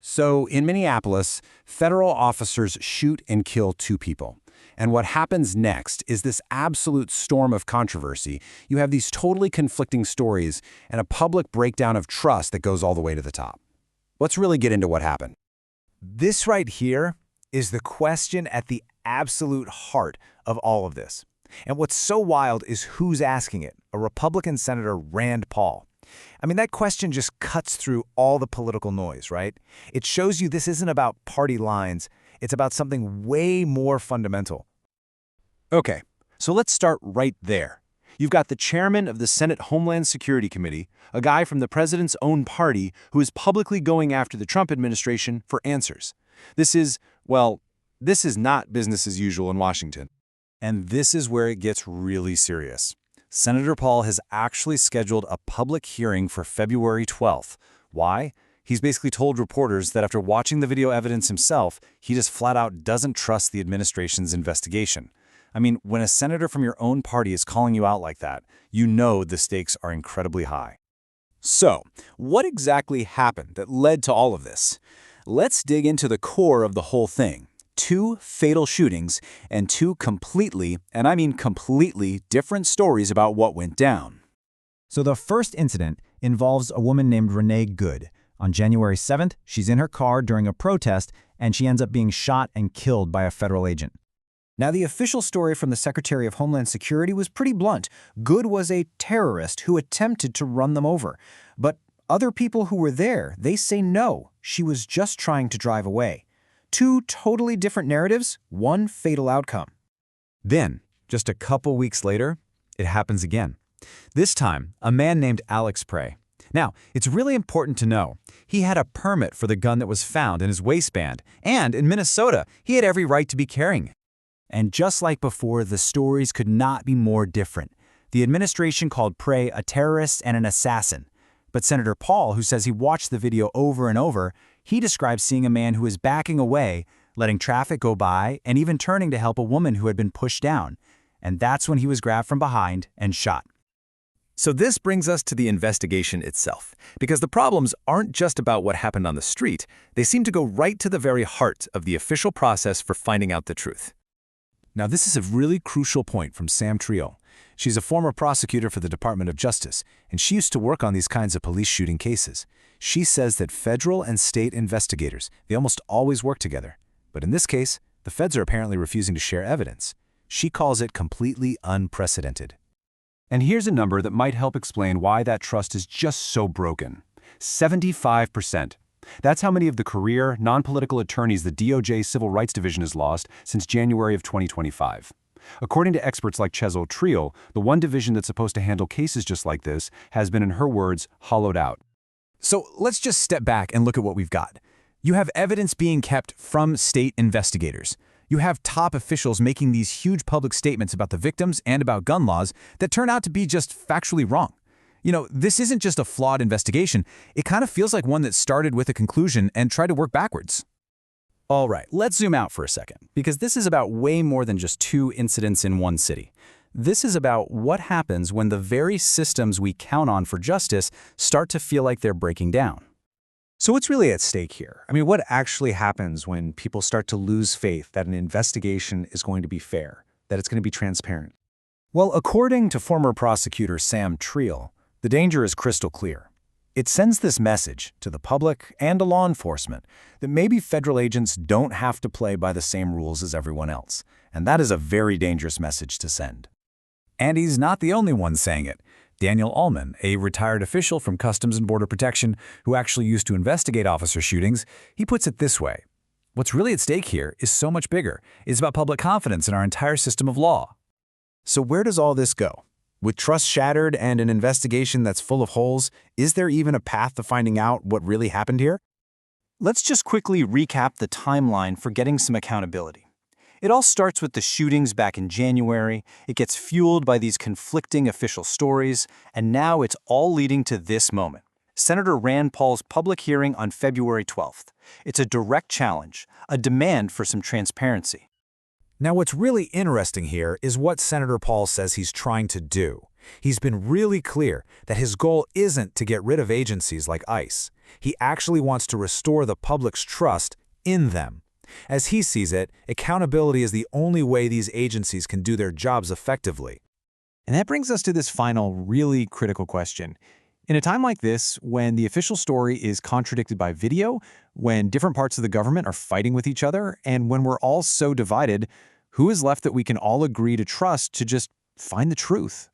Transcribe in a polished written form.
So, in Minneapolis, federal officers shoot and kill two people. And what happens next is this absolute storm of controversy. You have these totally conflicting stories and a public breakdown of trust that goes all the way to the top. Let's really get into what happened. This right here is the question at the absolute heart of all of this. And what's so wild is who's asking it, a Republican Senator Rand Paul. I mean, that question just cuts through all the political noise, right? It shows you this isn't about party lines. It's about something way more fundamental. Okay, so let's start right there. You've got the chairman of the Senate Homeland Security Committee, a guy from the president's own party who is publicly going after the Trump administration for answers. This is not business as usual in Washington. And this is where it gets really serious. Senator Paul has actually scheduled a public hearing for February 12th. Why? He's basically told reporters that after watching the video evidence himself, he just flat out doesn't trust the administration's investigation. I mean, when a senator from your own party is calling you out like that, you know the stakes are incredibly high. So, what exactly happened that led to all of this? Let's dig into the core of the whole thing. Two fatal shootings and two completely, and I mean completely, different stories about what went down. So the first incident involves a woman named Renee Good. On January 7th, she's in her car during a protest, and she ends up being shot and killed by a federal agent. Now, the official story from the Secretary of Homeland Security was pretty blunt. Good was a terrorist who attempted to run them over. But other people who were there, they say no, she was just trying to drive away. Two totally different narratives, one fatal outcome. Then, just a couple weeks later, it happens again. This time, a man named Alex Prey. Now, it's really important to know, he had a permit for the gun that was found in his waistband, and in Minnesota, he had every right to be carrying it. And just like before, the stories could not be more different. The administration called Prey a terrorist and an assassin. But Senator Paul, who says he watched the video over and over, he describes seeing a man who was backing away, letting traffic go by, and even turning to help a woman who had been pushed down. And that's when he was grabbed from behind and shot. So this brings us to the investigation itself, because the problems aren't just about what happened on the street, they seem to go right to the very heart of the official process for finding out the truth. Now, this is a really crucial point from Sam Trio. She's a former prosecutor for the Department of Justice, and she used to work on these kinds of police shooting cases. She says that federal and state investigators, they almost always work together. But in this case, the feds are apparently refusing to share evidence. She calls it completely unprecedented. And here's a number that might help explain why that trust is just so broken. 75%. That's how many of the career, non-political attorneys the DOJ Civil Rights Division has lost since January of 2025. According to experts like Chesil Trio, the one division that's supposed to handle cases just like this has been, in her words, hollowed out. So let's just step back and look at what we've got. You have evidence being kept from state investigators. You have top officials making these huge public statements about the victims and about gun laws that turn out to be just factually wrong. You know, this isn't just a flawed investigation. It kind of feels like one that started with a conclusion and tried to work backwards. All right, let's zoom out for a second, because this is about way more than just two incidents in one city. This is about what happens when the very systems we count on for justice start to feel like they're breaking down. So what's really at stake here? I mean, what actually happens when people start to lose faith that an investigation is going to be fair, that it's going to be transparent? Well, according to former prosecutor Sam Trio, the danger is crystal clear. It sends this message to the public and to law enforcement that maybe federal agents don't have to play by the same rules as everyone else, and that is a very dangerous message to send. And he's not the only one saying it. Daniel Ullman, a retired official from Customs and Border Protection who actually used to investigate officer shootings, he puts it this way. What's really at stake here is so much bigger. It's about public confidence in our entire system of law. So where does all this go? With trust shattered and an investigation that's full of holes, is there even a path to finding out what really happened here? Let's just quickly recap the timeline for getting some accountability. It all starts with the shootings back in January, it gets fueled by these conflicting official stories, and now it's all leading to this moment. Senator Rand Paul's public hearing on February 12th. It's a direct challenge, a demand for some transparency. Now, what's really interesting here is what Senator Paul says he's trying to do. He's been really clear that his goal isn't to get rid of agencies like ICE. He actually wants to restore the public's trust in them. As he sees it, accountability is the only way these agencies can do their jobs effectively. And that brings us to this final, really critical question. In a time like this, when the official story is contradicted by video, when different parts of the government are fighting with each other, and when we're all so divided, who is left that we can all agree to trust to just find the truth?